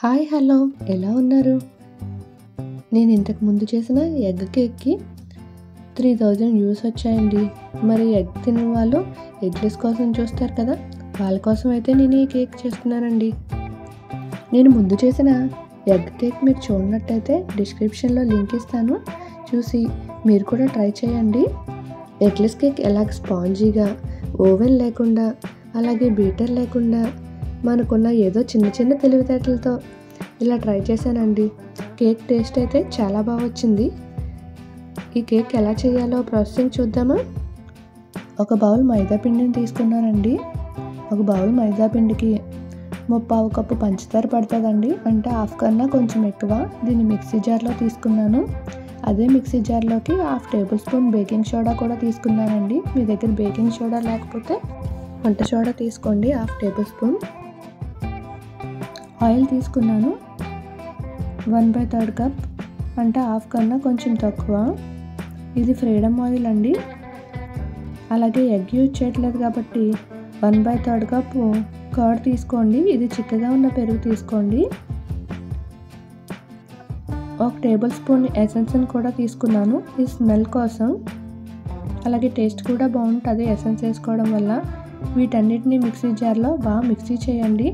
Hi hello ఎలా ఉన్నారు? నేను ఇంతకు ముందు చేసిన ఎగ్ కేక్కి 3000 వ్యూస్ వచ్చాయండి. మరి ఎగ్ తినే వాళ్ళు ఎగ్లెస్ కోసం చూస్తారు కదా, వాళ్ళ కోసం అయితే నేను ఈ కేక్ చేస్తున్నానండి. నేను ముందు చేసిన ఎగ్ కేక్ మీరు చూడనట్టయితే డిస్క్రిప్షన్లో లింక్ ఇస్తాను, చూసి మీరు కూడా ట్రై చేయండి. ఎగ్లెస్ కేక్ ఎలాగ స్పాంజీగా, ఓవెన్ లేకుండా, అలాగే బీటర్ లేకుండా మనకున్న ఏదో చిన్న చిన్న తెలివితేటలతో ఇలా ట్రై చేశానండి. కేక్ టేస్ట్ అయితే చాలా బాగా వచ్చింది. ఈ కేక్ ఎలా చేయాలో ప్రాసెసింగ్ చూద్దామా? ఒక బౌల్ మైదా పిండిని తీసుకున్నానండి. ఒక బౌల్ మైదా పిండికి 3/4 కప్పు పంచదార పడుతుందండి, అంటే హాఫ్ కన్నా కొంచెం ఎక్కువ. దీన్ని మిక్సీ జార్లో తీసుకున్నాను. అదే మిక్సీ జార్లోకి 1/2 టేబుల్ స్పూన్ బేకింగ్ సోడా కూడా తీసుకున్నానండి. మీ దగ్గర బేకింగ్ సోడా లేకపోతే వంట సోడా తీసుకోండి, 1/2 టేబుల్ స్పూన్. ఆయిల్ తీసుకున్నాను, 1/3 కప్, అంటే హాఫ్ కన్నా కొంచెం తక్కువ. ఇది ఫ్రీడమ్ ఆయిల్ అండి. అలాగే ఎగ్ యూజ్ చేయట్లేదు కాబట్టి 1/3 కప్ కర్డ్ తీసుకోండి. ఇది చిక్కగా ఉన్న పెరుగు తీసుకోండి. 1 టేబుల్ స్పూన్ ఎసెన్స్ని కూడా తీసుకున్నాను, ఈ స్మెల్ కోసం. అలాగే టేస్ట్ కూడా బాగుంటుంది ఎసెన్స్ వేసుకోవడం వల్ల. వీటన్నిటిని మిక్సీ జార్లో బాగా మిక్సీ చేయండి.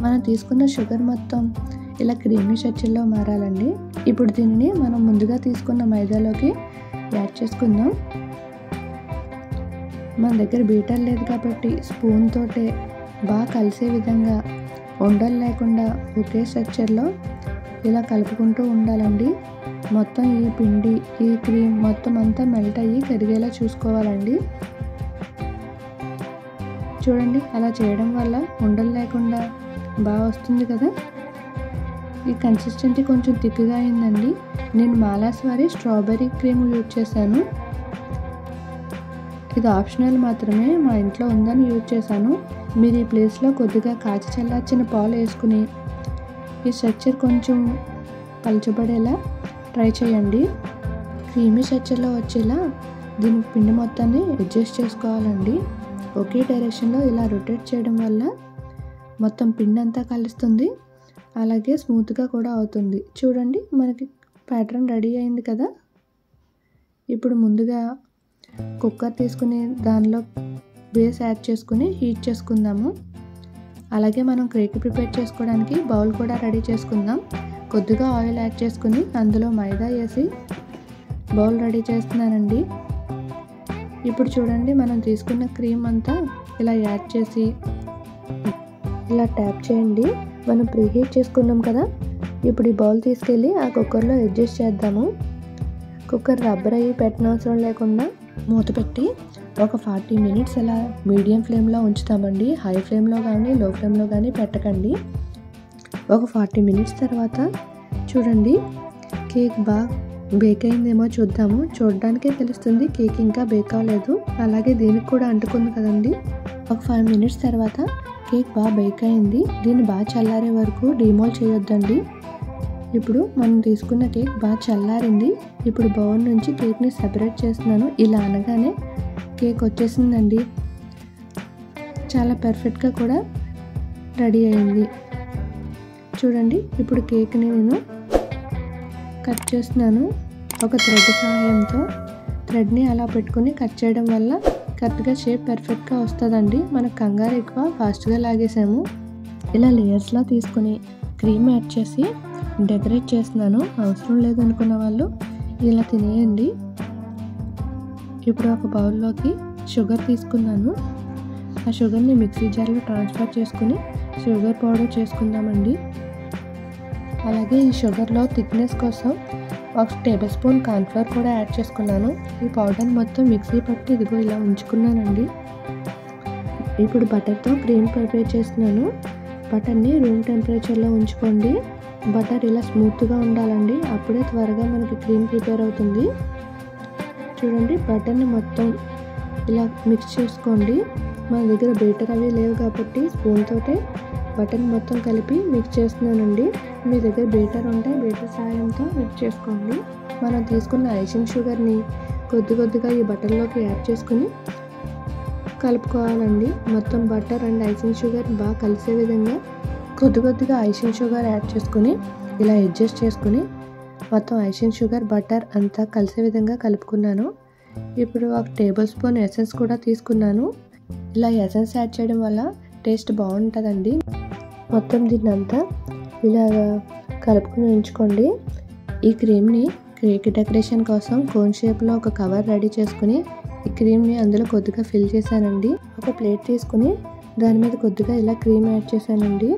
మనం తీసుకున్న షుగర్ మొత్తం ఇలా క్రీమీ స్ట్రక్చర్లో మారాలండి. ఇప్పుడు దీనిని మనం ముందుగా తీసుకున్న మైదాలోకి యాడ్ చేసుకుందాం. మన దగ్గర బీటర్ లేదు కాబట్టి స్పూన్ తోటే బాగా కలిసే విధంగా, ఉండలు లేకుండా ఒకే స్ట్రక్చర్లో ఇలా కలుపుకుంటూ ఉండాలండి. మొత్తం ఈ పిండి, ఈ క్రీమ్ మొత్తం అంతా మెల్ట్ అయ్యి కరిగేలా చూసుకోవాలండి. చూడండి, అలా చేయడం వల్ల ఉండలు లేకుండా బాగా వస్తుంది కదా. ఈ కన్సిస్టెన్సీ కొంచెం థిక్గా అయిందండి. నేను మాలాస్ వారి స్ట్రాబెర్రీ క్రీమ్ యూజ్ చేశాను. ఇది ఆప్షనల్ మాత్రమే, మా ఇంట్లో ఉందని యూజ్ చేశాను. మీరు ఈ ప్లేస్లో కొద్దిగా కాచి చల్లార్చిన పాలు వేసుకుని ఈ స్ట్రక్చర్ కొంచెం పలచబడేలా ట్రై చేయండి. క్రీమీ స్ట్రక్చర్లో వచ్చేలా దీని పిండి మొత్తాన్ని అడ్జస్ట్ చేసుకోవాలండి. ఒకే డైరెక్షన్లో ఇలా రొటేట్ చేయడం వల్ల మొత్తం పిండి అంతా కలుస్తుంది, అలాగే స్మూత్గా కూడా అవుతుంది. చూడండి, మనకి ప్యాటర్న్ రెడీ అయింది కదా. ఇప్పుడు ముందుగా కుక్కర్ తీసుకుని దానిలో బేస్ యాడ్ చేసుకుని హీట్ చేసుకుందాము. అలాగే మనం కేక్ ప్రిపేర్ చేసుకోవడానికి బౌల్ కూడా రెడీ చేసుకుందాం. కొద్దిగా ఆయిల్ యాడ్ చేసుకుని అందులో మైదా వేసి బౌల్ రెడీ చేస్తున్నానండి. ఇప్పుడు చూడండి, మనం తీసుకున్న క్రీమ్ అంతా ఇలా యాడ్ చేసి ఇలా ట్యాప్ చేయండి. మనం ప్రీహీట్ చేసుకున్నాం కదా. ఇప్పుడు ఈ బౌల్ తీసుకెళ్ళి ఆ కుక్కర్లో అడ్జస్ట్ చేద్దాము. కుక్కర్ రబ్బర్ అయ్యి పెట్టనవసరం లేకుండా మూత పెట్టి ఒక 40 మినిట్స్ అలా మీడియం ఫ్లేమ్లో ఉంచుతామండి. హై ఫ్లేమ్లో కానీ లో ఫ్లేమ్లో కానీ పెట్టకండి. ఒక 40 మినిట్స్ తర్వాత చూడండి, కేక్ బాగా బేక్ అయిందేమో చూద్దాము. చూడడానికే తెలుస్తుంది కేక్ ఇంకా బేక్ అవ్వలేదు. అలాగే దీనికి కూడా అంటుకుంది కదండి. ఒక 5 మినిట్స్ తర్వాత కేక్ బాగా బేక్ అయింది. దీన్ని బాగా చల్లారే వరకు డీమోల్డ్ చేయొద్దండి. ఇప్పుడు మనం తీసుకున్న కేక్ బాగా చల్లారింది. ఇప్పుడు బౌల్ నుంచి కేక్ని సెపరేట్ చేస్తున్నాను. ఇలా అనగానే కేక్ వచ్చేసిందండి. చాలా పర్ఫెక్ట్గా కూడా రెడీ అయింది. చూడండి, ఇప్పుడు కేక్ని నేను కట్ చేస్తున్నాను. ఒక థ్రెడ్ సహాయంతో థ్రెడ్ని అలా పెట్టుకుని కట్ చేయడం వల్ల కరెక్ట్గా షేప్ పర్ఫెక్ట్గా వస్తుందండి. మనకు కంగారు ఎక్కువ, ఫాస్ట్గా లాగేసాము. ఇలా లేయర్స్లా తీసుకుని క్రీమ్ యాడ్ చేసి డెకరేట్ చేస్తున్నాను. అవసరం లేదనుకున్న వాళ్ళు ఇలా తినేయండి. ఇప్పుడు ఒక బౌల్లోకి షుగర్ తీసుకున్నాను. ఆ షుగర్ని మిక్సీ జార్లో ట్రాన్స్ఫర్ చేసుకుని షుగర్ పౌడర్ చేసుకుందామండి. అలాగే ఈ షుగర్లో థిక్నెస్ కోసం 1 టేబుల్ స్పూన్ కార్న్ఫ్లవర్ కూడా యాడ్ చేసుకున్నాను. ఈ పౌడర్ మొత్తం మిక్సీ పట్టి ఇదిగో ఇలా ఉంచుకున్నానండి. ఇప్పుడు బటర్తో క్రీమ్ ప్రిపేర్ చేస్తున్నాను. బటర్ని రూమ్ టెంపరేచర్లో ఉంచుకోండి. బటర్ ఇలా స్మూత్గా ఉండాలండి, అప్పుడే త్వరగా మనకి క్రీమ్ ప్రిపేర్ అవుతుంది. చూడండి, బటర్ని మొత్తం ఇలా మిక్స్ చేసుకోండి. మన దగ్గర బీటర్ అవి లేవు కాబట్టి స్పూన్ తోటే బటర్ని మొత్తం కలిపి మిక్స్ చేస్తున్నానండి. మీ దగ్గర బీటర్ ఉంటే బీటర్ సహాయంతో మిక్స్ చేసుకోండి. మనం తీసుకున్న ఐసింగ్ షుగర్ని కొద్ది కొద్దిగా ఈ బటర్లోకి యాడ్ చేసుకుని కలుపుకోవాలండి. మొత్తం బటర్ అండ్ ఐసింగ్ షుగర్ బాగా కలిసే విధంగా కొద్దిగా ఐసింగ్ షుగర్ యాడ్ చేసుకుని ఇలా అడ్జస్ట్ చేసుకుని మొత్తం ఐసింగ్ షుగర్ బటర్ అంతా కలిసే విధంగా కలుపుకున్నాను. ఇప్పుడు 1 టేబుల్ స్పూన్ ఎసెన్స్ కూడా తీసుకున్నాను. ఇలా ఎసెన్స్ యాడ్ చేయడం వల్ల టేస్ట్ బాగుంటుందండి. మొత్తం దీన్ని అంతా ఇలా కలుపుకుని ఉంచుకోండి. ఈ క్రీమ్ని కేక్ డెకరేషన్ కోసం కోన్ షేప్లో ఒక కవర్ రెడీ చేసుకుని ఈ క్రీమ్ని అందులో కొద్దిగా ఫిల్ చేశానండి. ఒక ప్లేట్ తీసుకుని దాని మీద కొద్దిగా ఇలా క్రీమ్ యాడ్ చేశానండి.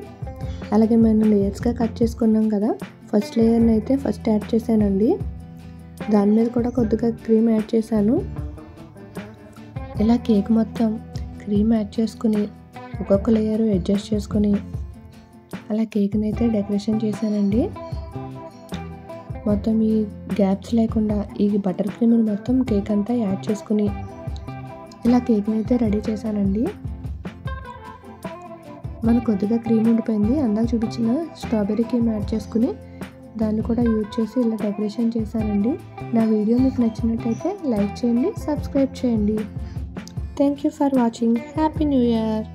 అలాగే మనం లేయర్స్గా కట్ చేసుకున్నాం కదా, ఫస్ట్ లేయర్ని అయితే ఫస్ట్ యాడ్ చేశానండి. దాని మీద కూడా కొద్దిగా క్రీమ్ యాడ్ చేశాను. ఇలా కేక్ మొత్తం క్రీమ్ యాడ్ చేసుకుని ఒక్కొక్క లేయర్ అడ్జస్ట్ చేసుకుని అలా కేక్ని అయితే డెకరేషన్ చేశానండి. మొత్తం ఈ గ్యాప్స్ లేకుండా ఈ బటర్ క్రీమ్ని మొత్తం కేక్ అంతా యాడ్ చేసుకుని ఇలా కేక్ని అయితే రెడీ చేశానండి. మనకు కొద్దిగా క్రీమ్ ఉండిపోయింది, అందాక చూపించిన స్ట్రాబెర్రీ క్రీమ్ యాడ్ చేసుకుని దాన్ని కూడా యూజ్ చేసి ఇలా డెకరేషన్ చేశానండి. నా వీడియో మీకు నచ్చినట్టయితే లైక్ చేయండి, సబ్స్క్రైబ్ చేయండి. Thank you for watching. Happy new year.